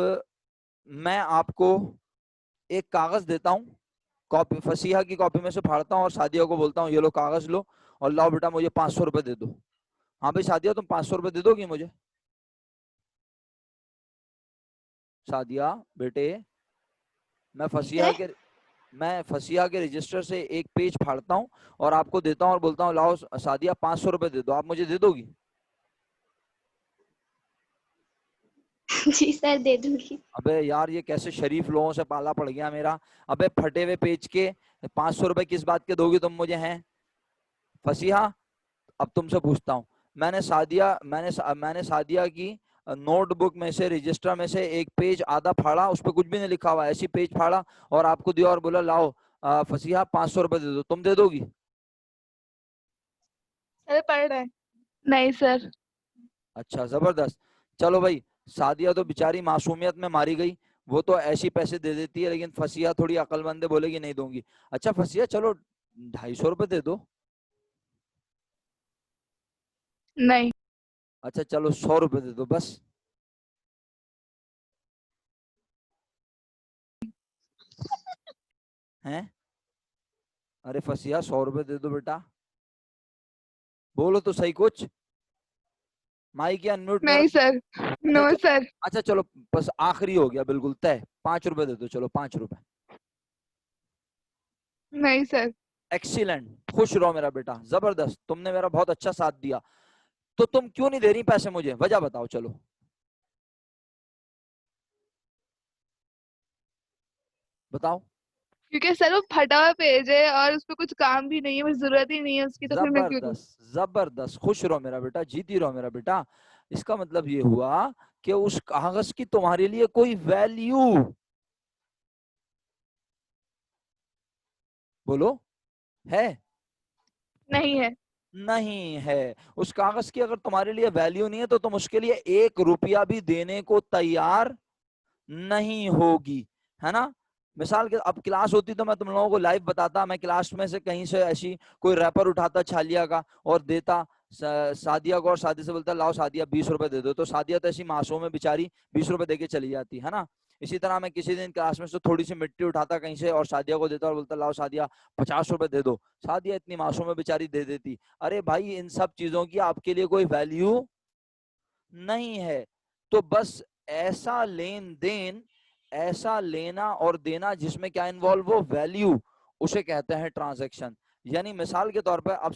मैं आपको एक कागज देता हूँ, कॉपी फसीहा की कॉपी में से फाड़ता हूँ और सादिया को बोलता हूँ ये लो कागज लो और लाओ बेटा मुझे 500 रुपए दे दो। हाँ भाई सादिया, तुम 500 रुपए दे दोगी मुझे? सादिया बेटे, मैं जी फसीहा सर। के मैं फसीहा के रजिस्टर से एक पेज फाड़ता हूँ और आपको देता हूँ और बोलता हूँ लाओ सादिया 500 रुपए दे दो, आप मुझे दे दोगी? जी सर दे दूंगी। अबे यार, ये कैसे शरीफ लोगों से पाला पड़ गया मेरा। अबे फटे हुए पेज के 500 रुपए किस बात के दोगी तुम मुझे? हैं फसीहा? अब तुमसे पूछता हूँ, मैंने सादिया की नोटबुक में से, रजिस्टर में से एक पेज आधा फाड़ा, उस पर कुछ भी नहीं लिखा हुआ, ऐसी पेज फाड़ा और आपको दिया और बोला लाओ फसीहा 500 रुपए दे दो, तुम दे दोगी? अरे पढ़ रहे हैं। नहीं सर। अच्छा जबरदस्त। चलो भाई, सादिया तो बेचारी मासूमियत में मारी गई, वो तो ऐसी पैसे दे देती है, लेकिन फसीहा थोड़ी अकलमंद है, बोलेगी नहीं दूंगी। अच्छा फसीहा चलो 250 रुपए दे दो। नहीं। अच्छा चलो 100 रुपए दे दो बस। हैं? अरे फसीहा 100 रुपए दे दो बेटा, बोलो तो सही कुछ। माइक या अनम्यूट मेरा। नहीं सर। अच्छा नो सर। अच्छा चलो, बस आखिरी हो गया बिल्कुल तय, 5 रुपए दे दो, चलो 5 रुपए। नहीं सर। एक्सीलेंट, खुश रहो मेरा बेटा, जबरदस्त, तुमने मेरा बहुत अच्छा साथ दिया। तो तुम क्यों नहीं दे रही पैसे मुझे, वजह बताओ चलो, बताओ। क्योंकि सर वो फटा हुआ पेज है और उस पर कुछ काम भी नहीं है, मुझे जरूरत ही नहीं है उसकी, तो फिर मैं क्यों दूं? जबरदस्त जबरदस्त, खुश रहो मेरा बेटा, जीती रहो मेरा बेटा। इसका मतलब ये हुआ कि उस कागज की तुम्हारे लिए कोई वैल्यू, बोलो, है? नहीं है। नहीं है। उस कागज की अगर तुम्हारे लिए वैल्यू नहीं है तो तुम उसके लिए 1 रुपया भी देने को तैयार नहीं होगी, है ना? मिसाल के, अब क्लास होती तो मैं तुम लोगों को लाइव बताता, मैं क्लास में से कहीं से ऐसी कोई रैपर उठाता छालिया का और देता सादिया को, और सादिया से बोलता लाओ सादिया 20 रुपए दे दो, तो सादिया तो ऐसी मासूम है बेचारी, 20 रुपए देके चली जाती है ना? इसी तरह मैं किसी दिन क्लास में से थोड़ी सी मिट्टी उठाता कहीं से और सादिया को देता और बोलता लाओ सादिया 50 रुपए दे दो, सादिया इतनी मासूम है बेचारी दे देती। अरे भाई, इन सब चीजों की आपके लिए कोई वैल्यू नहीं है। तो बस ऐसा लेन देन, ऐसा लेना और देना जिसमें क्या इन्वॉल्व हो? वैल्यू, उसे कहते हैं ट्रांजैक्शन। यानी मिसाल के तौर पर, अब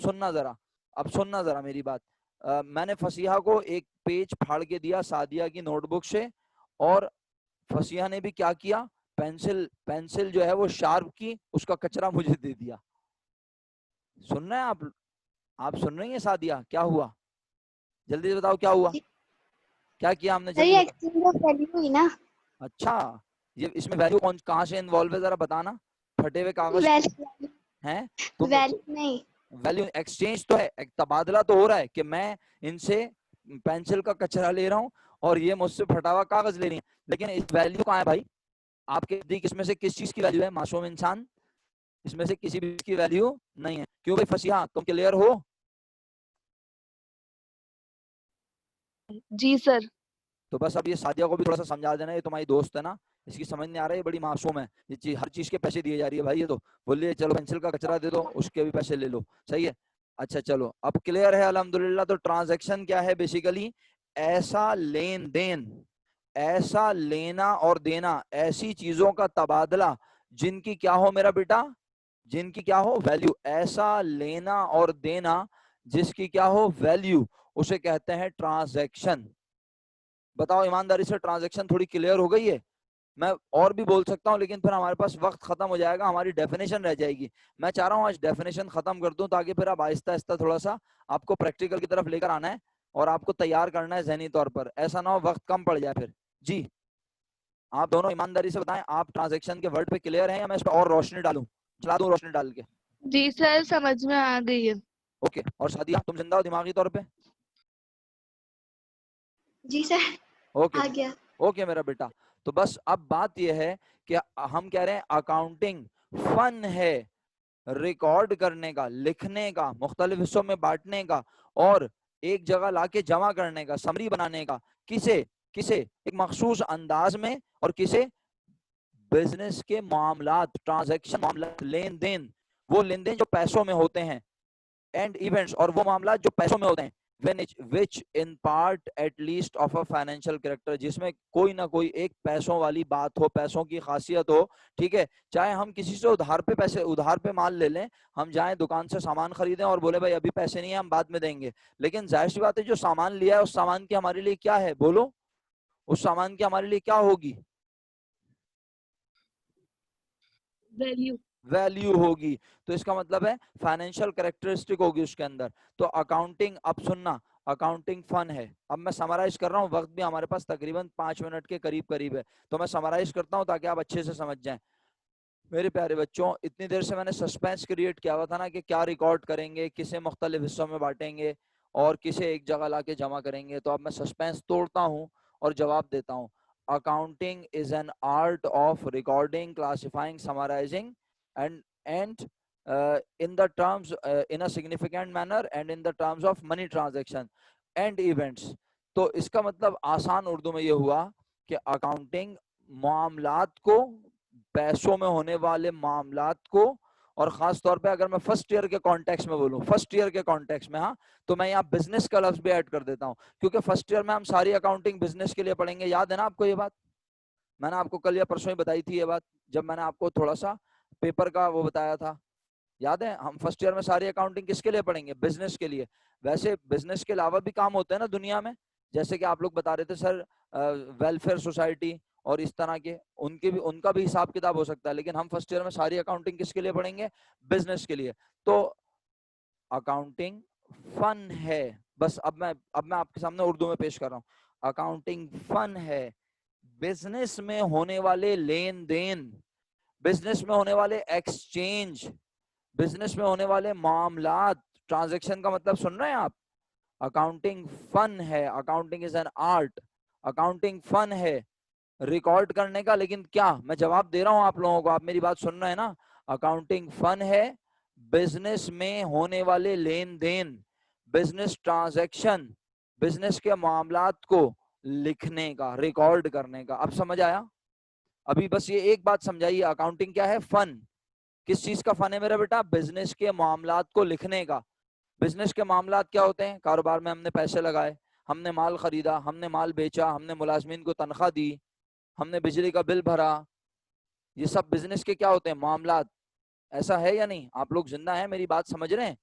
सुनना जरा मेरी बात। मैंने फसीहा को एक पेज फाड़ के दिया सादिया की नोटबुक से, और फसीहा ने भी क्या किया? पेंसिल पेंसिल जो है वो शार्प की, उसका कचरा मुझे दे दिया। सुन रहे हैं आप? आप सुन रही हैं सादिया, क्या हुआ? जल्दी से बताओ क्या हुआ, क्या किया हमने, सर जल्दी ये बताओ। एक्सचेंज ऑफ वैल्यू हुई ना। अच्छा, ये इसमें वैल्यू कौन कहाँ से इन्वॉल्व है, जरा बताना। फटे हुए कागज वैल्यू हैं तुम। वैल्यू नहीं। वैल्यू एक्सचेंज तो है, एक तबादला तो हो रहा है कि मैं इनसे पेंसिल का कचरा ले रहा हूँ और ये मुझसे फटा हुआ कागज ले रही है, लेकिन इस वैल्यू कहाँ है भाई? आपके नजदीक इसमें से किस चीज की वैल्यू है मासूम इंसान? इसमें से किसी भी चीज की वैल्यू नहीं है। क्यों भाई फसिया, तुम क्लियर हो? जी सर। तो बस अब ये सादिया को भी थोड़ा सा समझा देना, ये तुम्हारी दोस्त है ना, इसकी समझ नहीं आ रहा है, ये बड़ी मासूम है, ये चीज हर चीज के पैसे दिए जा रही है भाई, ये तो बोल रही है चलो पेंसिल का कचरा दे दो उसके भी पैसे ले लो, सही है। अच्छा चलो अब क्लियर है अल्हम्दुलिल्लाह। तो ट्रांजैक्शन क्या है बेसिकली? ऐसा लेन देन, ऐसा लेना और देना, ऐसी चीजों का तबादला जिनकी क्या हो मेरा बेटा, जिनकी क्या हो वैल्यू। ऐसा लेना और देना जिसकी क्या हो वैल्यू, उसे कहते हैं ट्रांजैक्शन। बताओ ईमानदारी से, ट्रांजैक्शन थोड़ी क्लियर हो गई है? मैं और भी बोल सकता हूँ लेकिन फिर हमारे पास वक्त खत्म हो जाएगा, हमारी डेफिनेशन रह जाएगी। मैं चाह रहा हूँ आज डेफिनेशन खत्म कर दूं ताकि फिर आप आहिस्ता आहिस्ता थोड़ा सा आपको प्रैक्टिकल की तरफ लेकर आना है और आपको तैयार करना है जहनी तौर पर, ऐसा ना हो वक्त कम पड़ जाए फिर। जी आप दोनों ईमानदारी से बताएं, आप ट्रांजैक्शन के वर्ड पे क्लियर हैं या मैं इस पर और रोशनी डालूं, चला दूं रोशनी डाल के? जी सर, समझ में आ गई है। ओके, और सादिया तुम जिंदा हो दिमागी तौर पे? जी सर ओके, आ गया। ओके मेरा बेटा। तो बस अब बात यह है कि हम कह रहे हैं अकाउंटिंग फन है रिकॉर्ड करने का, लिखने का, मुख्तलिफ हिस्सों में बांटने का और एक जगह लाके जमा करने का, समरी बनाने का। किसे किसे? एक मखसूस अंदाज में, और किसे? बिजनेस के मामलात, ट्रांजैक्शन मामला, लेन देन, वो लेन देन जो पैसों में होते हैं, एंड इवेंट्स, और वो मामला जो पैसों में होते हैं, which in part at least of a financial character, जिसमें कोई ना कोई एक पैसों वाली बात हो, पैसों की खासियत हो। ठीक है, चाहे हम किसी से उधार पे पैसे, उधार पे माल ले लें, हम जाएं दुकान से सामान खरीदें और बोले भाई अभी पैसे नहीं है हम बाद में देंगे, लेकिन जाहिर सी बात है जो सामान लिया है उस सामान की हमारे लिए क्या है, बोलो, उस सामान की हमारे लिए क्या होगी? वैल्यू। वैल्यू होगी। तो इसका मतलब है फाइनेंशियल कैरेक्टरिस्टिक होगी उसके अंदर। तो अकाउंटिंग, अब सुनना, अकाउंटिंग फन है। अब मैं समराइज कर रहा हूँ, वक्त भी हमारे पास तकरीबन 5 मिनट के करीब करीब है, तो मैं समराइज करता हूँ ताकि आप अच्छे से समझ जाएं। मेरे प्यारे बच्चों, इतनी देर से मैंने सस्पेंस क्रिएट किया हुआ था ना कि क्या रिकॉर्ड करेंगे, किसे मुख्तलिफ हिस्सों में बांटेंगे और किसे एक जगह लाके जमा करेंगे। तो अब मैं सस्पेंस तोड़ता हूँ और जवाब देता हूँ। Accounting is an art of recording, classifying, summarising and in the terms in a significant manner and in the terms of money transaction and events। तो इसका मतलब आसान उर्दू में ये हुआ कि अकाउंटिंग मामलात को, पैसों में होने वाले मामलात को, और खास तौर पे अगर मैं फर्स्ट ईयर के कॉन्टेक्स्ट में बोलूं, फर्स्ट ईयर के कॉन्टेक्स्ट में, हाँ, तो मैं यहाँ बिजनेस का लफ्ज भी ऐड कर देता हूँ, क्योंकि फर्स्ट ईयर में हम सारी अकाउंटिंग बिजनेस के लिए पढ़ेंगे। याद है ना आपको ये बात? मैंने आपको कल या परसों ही बताई थी ये बात, जब मैंने आपको थोड़ा सा पेपर का वो बताया था, याद है? हम फर्स्ट ईयर में सारी अकाउंटिंग किसके लिए पढ़ेंगे? बिजनेस के लिए। वैसे बिजनेस के अलावा भी काम होते हैं ना दुनिया में, जैसे कि आप लोग बता रहे थे सर वेलफेयर सोसाइटी और इस तरह के, उनके भी, उनका भी हिसाब किताब हो सकता है, लेकिन हम फर्स्ट ईयर में सारी अकाउंटिंग किसके लिए पढ़ेंगे? बिजनेस के लिए। तो अकाउंटिंग फन है, बस अब मैं आपके सामने उर्दू में पेश कर रहा हूँ। अकाउंटिंग फन है बिजनेस में होने वाले लेन देन, बिजनेस में होने वाले एक्सचेंज, बिजनेस में होने वाले मामलात। ट्रांजैक्शन का मतलब सुन रहे हैं आप? अकाउंटिंग फन है, accounting is an art, accounting fun है रिकॉर्ड करने का। लेकिन क्या, मैं जवाब दे रहा हूं आप लोगों को, आप मेरी बात सुन रहे हैं ना? अकाउंटिंग फन है बिजनेस में होने वाले लेन देन, बिजनेस ट्रांजैक्शन, बिजनेस के मामलात को लिखने का, रिकॉर्ड करने का। अब समझ आया? अभी बस ये एक बात समझाइए, अकाउंटिंग क्या है? फन। किस चीज का फन है मेरा बेटा? बिजनेस के मामलात को लिखने का। बिजनेस के मामलात क्या होते हैं? कारोबार में हमने पैसे लगाए, हमने माल खरीदा, हमने माल बेचा, हमने मुलाजमीन को तनख्वाह दी, हमने बिजली का बिल भरा, ये सब बिजनेस के क्या होते हैं? मामलात। ऐसा है या नहीं? आप लोग जिंदा हैं, मेरी बात समझ रहे हैं?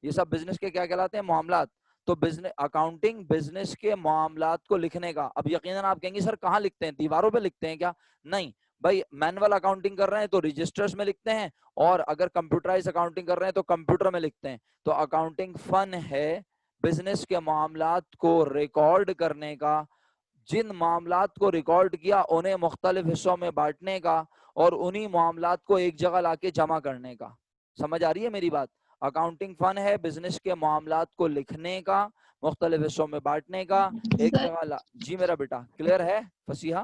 ये सब बिजनेस के क्या कहलाते हैं? मामलात। तो बिजनेस, अकाउंटिंग बिजनेस के मामलात को लिखने का। अब यकीनन आप कहेंगे सर कहाँ लिखते हैं, दीवारों पे लिखते हैं क्या? नहीं, भाई मैनुअल अकाउंटिंग कर रहे हैं तो रजिस्टर्स में लिखते हैं, और अगर कंप्यूटराइज अकाउंटिंग कर रहे हैं तो कंप्यूटर में लिखते हैं। तो अकाउंटिंग फन है बिजनेस के मामलात को रिकॉर्ड करने का, जिन मामलात को रिकॉर्ड किया उन्हें मुख्तलिफ हिस्सों में बांटने का, और उन्हीं मामलात को एक जगह लाके जमा करने का। समझ आ रही है मेरी बात? अकाउंटिंग फन है बिजनेस के मामलात को लिखने का, मुख्तलिफ हिस्सों में बांटने का, एक सर जगह ला। जी मेरा बेटा क्लियर है फसीहा?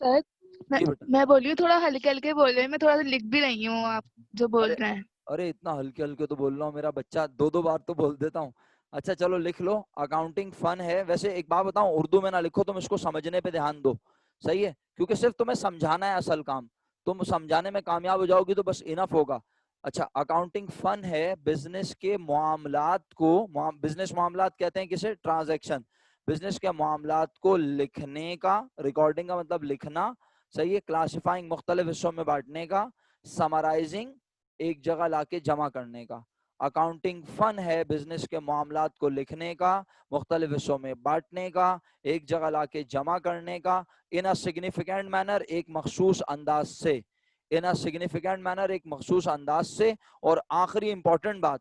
सर जी बेटा। मैं बोल रही हूँ, थोड़ा हल्के हल्के बोल रहे हैं, मैं थोड़ा सा लिख भी रही हूँ आप जो बोल अरे रहे हैं। अरे इतना हल्के हल्के तो बोल रहा हूँ, मेरा बच्चा दो दो बार तो बोल देता हूँ। अच्छा चलो लिख लो, अकाउंटिंग फन है। वैसे एक बात बताऊं, उर्दू में ना लिखो, तुम इसको समझने पे ध्यान दो, सही है? क्योंकि सिर्फ तुम्हें समझाना है असल काम, तुम समझाने में कामयाब हो जाओगी तो बस इनफ होगा। अच्छा, अकाउंटिंग फन है बिजनेस के मामलात को, बिजनेस मामलात कहते हैं किसे? ट्रांजैक्शन। बिजनेस के मामलात को लिखने का, रिकॉर्डिंग का मतलब लिखना, सही है? क्लासिफाइंग मुख्तलिफ हिस्सों में बांटने का, समराइजिंग एक जगह लाके जमा करने का। अकाउंटिंग फन है बिजनेस के मामलात को लिखने का, मुख्तलिफ हिस्सों में बांटने का, एक जगह लाके जमा करने का, इन अ सिग्निफिकेंट मैनर, एक मखसूस अंदाज से। इन अ सिग्निफिकेंट मैनर, एक मखसूस अंदाज से। और आखिरी इंपॉर्टेंट बात,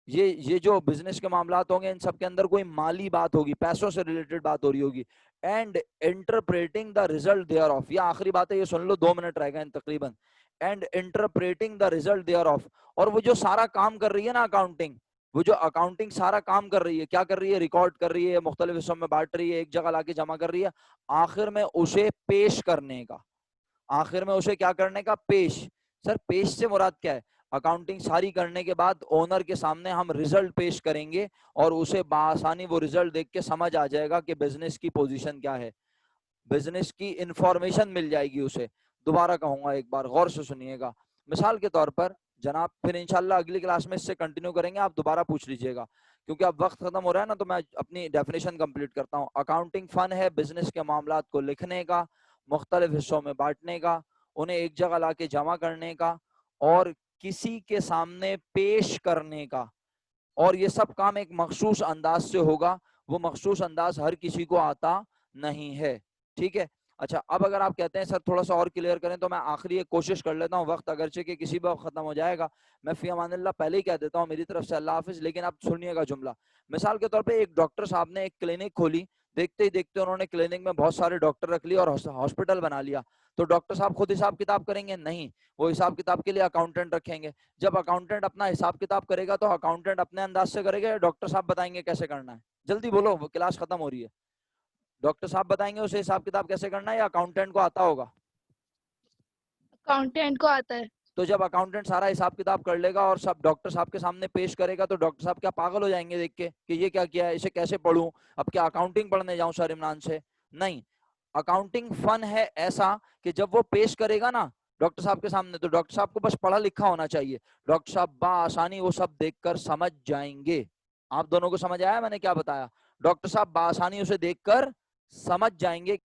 ये जो बिजनेस के मामलात होंगे इन सब के अंदर कोई माली बात होगी, पैसों से रिलेटेड बात हो रही होगी। And interpreting the result thereof, ये आखिरी बात है, ये सुन लो, 2 मिनट रह गए तकरीबन। And interpreting the result thereof, और वो जो सारा काम कर रही है ना अकाउंटिंग, वो जो अकाउंटिंग सारा काम कर रही है, क्या कर रही है? रिकॉर्ड कर रही है, मुख्तलिफ हिस्सों में बांट रही है, एक जगह लाके जमा कर रही है, आखिर में उसे पेश करने का। आखिर में उसे क्या करने का? पेश। सर पेश से मुराद क्या है? अकाउंटिंग सारी करने के बाद ओनर के सामने हम रिजल्ट पेश करेंगे, और उसे बासानी वो रिजल्ट देख के समझ आ जाएगा कि बिजनेस की पोजीशन क्या है, बिजनेस की इंफॉर्मेशन मिल जाएगी उसे। दोबारा कहूंगा, एक बार गौर से सुनिएगा। मिसाल के तौर पर जनाब, फिर इंशाल्लाह अगली क्लास में इससे कंटिन्यू करेंगे, आप दोबारा पूछ लीजिएगा, क्योंकि अब वक्त खत्म हो रहा है ना, तो मैं अपनी डेफिनेशन कंप्लीट करता हूँ। अकाउंटिंग फन है बिजनेस के मामलात को लिखने का, मुख्तलिफ हिस्सों में बांटने का, उन्हें एक जगह लाके जमा करने का, और किसी के सामने पेश करने का। और ये सब काम एक मखसूस अंदाज से होगा, वो मखसूस अंदाज हर किसी को आता नहीं है। ठीक है? अच्छा, अब अगर आप कहते हैं सर थोड़ा सा और क्लियर करें, तो मैं आखिरी एक कोशिश कर लेता हूँ, वक्त अगरचे कि किसी वक्त खत्म हो जाएगा। मैं फी अमानिल्लाह पहले ही कह देता हूँ मेरी तरफ से अल्लाह हाफिज, लेकिन आप सुनिएगा जुमला। मिसाल के तौर पे एक डॉक्टर साहब ने एक क्लिनिक खोली, देखते ही देखते उन्होंने क्लिनिक में बहुत सारे डॉक्टर रख लिए और हॉस्पिटल बना लिया। तो डॉक्टर साहब खुद हिसाब किताब करेंगे? नहीं, वो हिसाब किताब के लिए अकाउंटेंट रखेंगे। जब अकाउंटेंट अपना हिसाब किताब करेगा तो अकाउंटेंट अपने अंदाज से करेगा या डॉक्टर साहब बताएंगे कैसे करना है? जल्दी बोलो, वो क्लास खत्म हो रही है। डॉक्टर साहब बताएंगे उसे हिसाब किताब कैसे करना है, या अकाउंटेंट को आता होगा? अकाउंटेंट को आता है। तो जब अकाउंटेंट सारा हिसाब किताब कर लेगा और सब डॉक्टर साहब के सामने पेश करेगा, तो डॉक्टर साहब क्या पागल हो जाएंगे देख के कि ये क्या किया है, इसे कैसे पढ़ूं, अब क्या अकाउंटिंग पढ़ने जाऊं सर इमरान से? नहीं, अकाउंटिंग फन है ऐसा कि जब वो पेश करेगा ना डॉक्टर साहब के सामने, तो डॉक्टर साहब को बस पढ़ा लिखा होना चाहिए, डॉक्टर साहब बासानी वो सब देखकर समझ जाएंगे। आप दोनों को समझ आया मैंने क्या बताया? डॉक्टर साहब बासानी उसे देखकर समझ जाएंगे